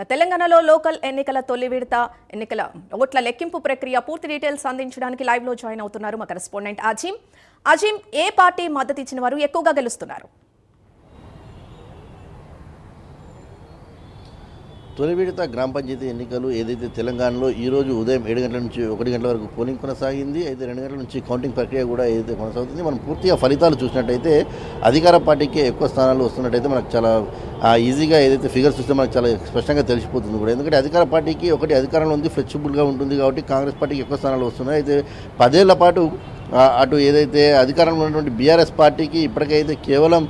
తెలంగాణలో లోకల్ ఎన్నికల తొలి విడత ఎన్నికల ఓట్ల లెక్కింపు ప్రక్రియ పూర్తి డీటెయిల్స్ అందించడానికి లైవ్ లో జాయిన్ అవుతున్నారు మా కరెస్పాండెంట్ అజీం ఏ పార్టీ మద్దతు ఇచ్చిన వారు ఎక్కువగా గెలుస్తున్నారు? తొలి విడత గ్రామ పంచాయతీ ఎన్నికలు ఏదైతే తెలంగాణలో ఈరోజు ఉదయం 7 గంటల నుంచి 1 గంటల వరకు పోలింగ్ కొనసాగింది. అయితే 2 గంటల నుంచి కౌంటింగ్ ప్రక్రియ కూడా ఏదైతే కొనసాగుతుంది. మనం పూర్తిగా ఫలితాలు చూసినట్టయితే అధికార పార్టీకి ఎక్కువ స్థానాలు వస్తున్నట్టయితే మనకు చాలా ఈజీగా ఏదైతే ఫిగర్స్ చూస్తే మనకు చాలా స్పష్టంగా తెలిసిపోతుంది కూడా. ఎందుకంటే అధికార పార్టీకి ఒకటి అధికారంలో ఉంది, ఫ్లెక్సిబుల్గా ఉంటుంది కాబట్టి కాంగ్రెస్ పార్టీకి ఎక్కువ స్థానాలు వస్తున్నాయి. అయితే 10 ఏళ్ల పాటు అటు ఏదైతే అధికారంలో ఉన్నటువంటి బీఆర్ఎస్ పార్టీకి ఇప్పటికైతే కేవలం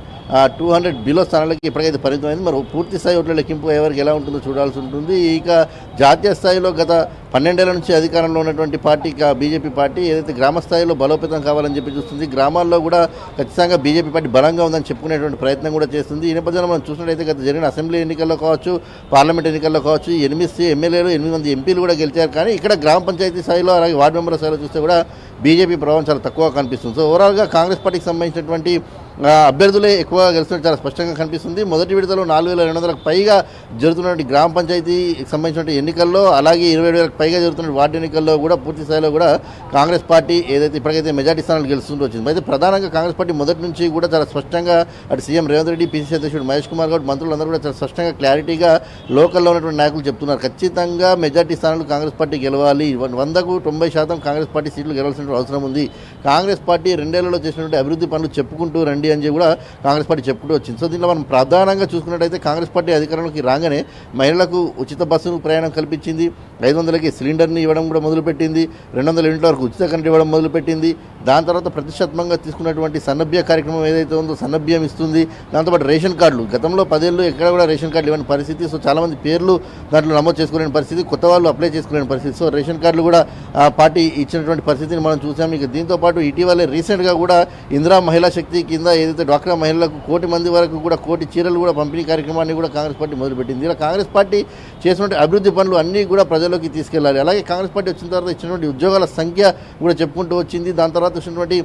200 బిలో స్థానాలకి ఇప్పటికైతే పరిమితమైంది. మరి పూర్తి స్థాయి ఓట్ల లెక్కింపు ఎవరికి ఎలా ఉంటుందో చూడాల్సి ఉంటుంది. ఇక జాతీయ స్థాయిలో గత 12 ఏళ్ల నుంచి అధికారంలో ఉన్నటువంటి పార్టీ బీజేపీ పార్టీ ఏదైతే గ్రామ స్థాయిలో బలోపేతం కావాలని చెప్పి చూస్తుంది. గ్రామాల్లో కూడా ఖచ్చితంగా బీజేపీ పార్టీ బలంగా ఉందని చెప్పుకునేటువంటి ప్రయత్నం కూడా చేస్తుంది. ఈ నేపథ్యంలో మనం చూసినట్టయితే గత జరిగిన అసెంబ్లీ ఎన్నికల్లో కావచ్చు, పార్లమెంట్ ఎన్నికల్లో కావచ్చు 8 ఎమ్మెల్యేలు 8 మంది ఎంపీలు కూడా గెలిచారు. కానీ ఇక్కడ గ్రామ పంచాయతీ స్థాయిలో అలాగే వార్డు మెంబర్ల స్థాయిలో చూస్తే కూడా బీజేపీ ప్రభావం చాలా తక్కువ కనిపిస్తుంది. సో ఓవరాల్గా కాంగ్రెస్ పార్టీకి సంబంధించినటువంటి అభ్యర్థులే ఎక్కువగా గెలుస్తున్నట్టు చాలా స్పష్టంగా కనిపిస్తుంది. మొదటి విడతలో 4200కు పైగా జరుగుతున్నటువంటి గ్రామ పంచాయతీకి సంబంధించిన ఎన్నికల్లో అలాగే 27,000కు పైగా జరుగుతున్న వార్డు ఎన్నికల్లో కూడా పూర్తి స్థాయిలో కూడా కాంగ్రెస్ పార్టీ ఏదైతే ఇప్పటికైతే మెజార్టీ స్థానాలు గెలుస్తుంటూ వచ్చింది. అయితే ప్రధానంగా కాంగ్రెస్ పార్టీ మొదటి నుంచి కూడా చాలా స్పష్టంగా అటు సీఎం రేవంత్ రెడ్డి, పిసిసి అధ్యక్షుడు మహేష్ కుమార్ గౌడ్, మంత్రులందరూ కూడా చాలా స్పష్టంగా క్లారిటీగా లోకల్లో ఉన్నటువంటి నాయకులు చెప్తున్నారు. ఖచ్చితంగా మెజార్టీ స్థానాలు కాంగ్రెస్ పార్టీ గెలవాలి, 100కు 90% కాంగ్రెస్ పార్టీ సీట్లు గెలవాల్సిన అవసరం ఉంది. కాంగ్రెస్ పార్టీ 2 ఏళ్లలో చేసినటువంటి అభివృద్ధి పనులు చెప్పుకుంటూ రండి అని కూడా కాంగ్రెస్ పార్టీ చెప్పుకుంటూ వచ్చింది. సో దీంట్లో మనం ప్రధానంగా చూసుకున్నట్టయితే కాంగ్రెస్ పార్టీ అధికారంలోకి రాగానే మహిళలకు ఉచిత బస్సును ప్రయాణం కల్పించింది, 500కి సిలిండర్ని ఇవ్వడం కూడా మొదలుపెట్టింది, 200 యూనిట్ల వరకు ఉచిత కరెంట్ ఇవ్వడం మొదలుపెట్టింది. దాని తర్వాత ప్రతిష్టాత్మకంగా తీసుకున్నటువంటి సన్నభ్య కార్యక్రమం ఏదైతే ఉందో సన్నభ్యం ఇస్తుంది. దాంతోపాటు రేషన్ కార్డులు గతంలో 10 ఏళ్ళు ఎక్కడ కూడా రేషన్ కార్డులు ఇవ్వని పరిస్థితి. సో చాలామంది పేర్లు దాంట్లో నమోదు చేసుకోలేని పరిస్థితి, కొత్త వాళ్ళు అప్లై చేసుకోలేని పరిస్థితి. సో రేషన్ కార్డులు కూడా పార్టీ ఇచ్చినటువంటి పరిస్థితిని మనం చూసాం. ఇక దీంతోపాటు ఇటీవలే రీసెంట్గా కూడా ఇందిరా మహిళా శక్తి కింద ఏదైతే డ్వాక్రా మహిళలకు 1 కోటి మంది వరకు కూడా 1 కోటి చీరలు కూడా పంపిణీ కార్యక్రమాన్ని కూడా కాంగ్రెస్ పార్టీ మొదలుపెట్టింది. ఇలా కాంగ్రెస్ పార్టీ చేసినటువంటి అభివృద్ధి పనులు అన్నీ కూడా ప్రజల్లోకి తీసుకెళ్లాలి. అలాగే కాంగ్రెస్ పార్టీ వచ్చిన తర్వాత ఇచ్చినటువంటి ఉద్యోగాల సంఖ్య కూడా చెప్పుకుంటూ వచ్చింది. దాని తర్వాత వచ్చినటువంటి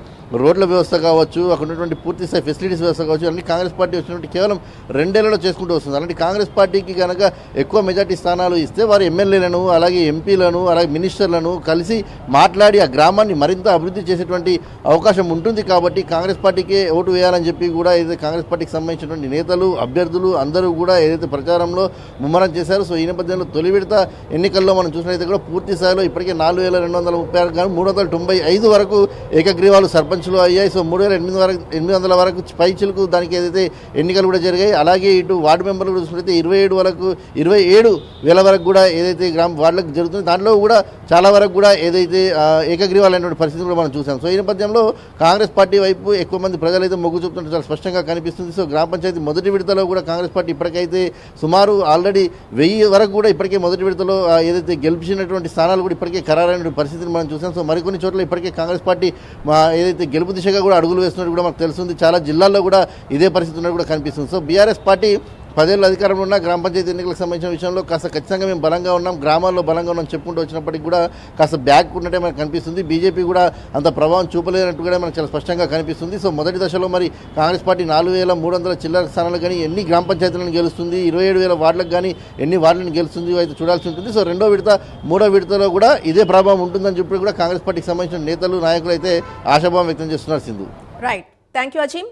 రోడ్ల వ్యవస్థ కావచ్చు, అక్కడ ఉన్నటువంటి పూర్తి స్థాయి ఫెసిలిటీస్ వ్యవస్థ కావచ్చు, అన్ని కాంగ్రెస్ పార్టీ వచ్చినటువంటి కేవలం 2 ఏళ్లలో చేసుకుంటూ వస్తుంది. అలాంటి కాంగ్రెస్ పార్టీకి కనుక ఎక్కువ మెజార్టీ స్థానాలు ఇస్తే వారు ఎమ్మెల్యేలను అలాగే ఎంపీలను అలాగే మినిస్టర్లను కలిసి మాట్లాడి ఆ గ్రామాన్ని మరింత అభివృద్ధి చేసేటువంటి అవకాశం ఉంటుంది. కాబట్టి కాంగ్రెస్ పార్టీకే ఓటు వేయాలని చెప్పి కూడా ఏదైతే కాంగ్రెస్ పార్టీకి సంబంధించినటువంటి నేతలు అభ్యర్థులు అందరూ కూడా ఏదైతే ప్రచారంలో ముమ్మరం చేశారో. సో ఈ నేపథ్యంలో తొలి విడత ఎన్నికల్లో మనం చూసినట్లయితే కూడా పూర్తి స్థాయిలో ఇప్పటికే 4236 కానీ 395 వరకు ఏకగ్రీవాలు సర్పంచ్లు అయ్యాయి. సో 3800 వరకు పైచిలకు దానికి ఏదైతే ఎన్నికలు కూడా జరిగాయి. అలాగే ఇటు వార్డు మెంబర్లు చూసినట్లయితే 27,000 వరకు కూడా ఏదైతే గ్రామ వార్డులకు జరుగుతుంది. దాంట్లో కూడా చాలా వరకు కూడా ఏదైతే ఏకగ్రీవాలు అయినటువంటి పరిస్థితి కూడా మనం చూసాం. సో ఈ నేపథ్యంలో కాంగ్రెస్ పార్టీ వైపు ఎక్కువ మంది ప్రజలైతే మొగ్గు చూపుతుంటే చాలా స్పష్టంగా కనిపిస్తుంది. సో గ్రామ పంచాయతీ మొదటి విడతలో కూడా కాంగ్రెస్ పార్టీ ఇప్పటికైతే సుమారు ఆల్రెడీ 1000 వరకు కూడా ఇప్పటికే మొదటి విడతలో ఏదైతే గెలిచినటువంటి స్థానాలు కూడా ఇప్పటికే ఖరారైన పరిస్థితిని మనం చూసాం. సో మరికొన్ని చోట్ల ఇప్పటికే కాంగ్రెస్ పార్టీ ఏదైతే గెలుపు దిశగా కూడా అడుగులు వేస్తున్నట్టు కూడా మనకు తెలుస్తుంది. చాలా జిల్లాల్లో కూడా ఇదే పరిస్థితి ఉన్నట్టు కూడా కనిపిస్తుంది. సో బీఆర్ఎస్ పార్టీ 10 ఏళ్ళు అధికారంలో ఉన్న గ్రామ పంచాయతీ ఎన్నికలకు సంబంధించిన విషయంలో కాస్త ఖచ్చితంగా మేము బలంగా ఉన్నాం, గ్రామాల్లో బలంగా ఉన్నాం చెప్పుకుంటూ వచ్చినప్పటికీ కూడా కాస్త బ్యాక్ ఉన్నట్టే మనకు కనిపిస్తుంది. బీజేపీ కూడా అంత ప్రభావం చూపలేనట్టు కూడా మనకు చాలా స్పష్టంగా కనిపిస్తుంది. సో మొదటి దశలో మరి కాంగ్రెస్ పార్టీ 4300 చిల్లర స్థానాలు కానీ ఎన్ని గ్రామ పంచాయతీలను గెలుస్తుంది, 27,000 వార్డులకు కానీ ఎన్ని వార్డులను గెలుస్తుంది అయితే చూడాల్సి ఉంటుంది. సో 2వ విడత 3వ విడతలో కూడా ఇదే ప్రభావం ఉంటుందని చెప్పి కూడా కాంగ్రెస్ పార్టీకి సంబంధించిన నేతలు నాయకులు అయితే ఆశాభావం వ్యక్తం చేస్తున్నారు. Sindhu. Right, thank you Azeem.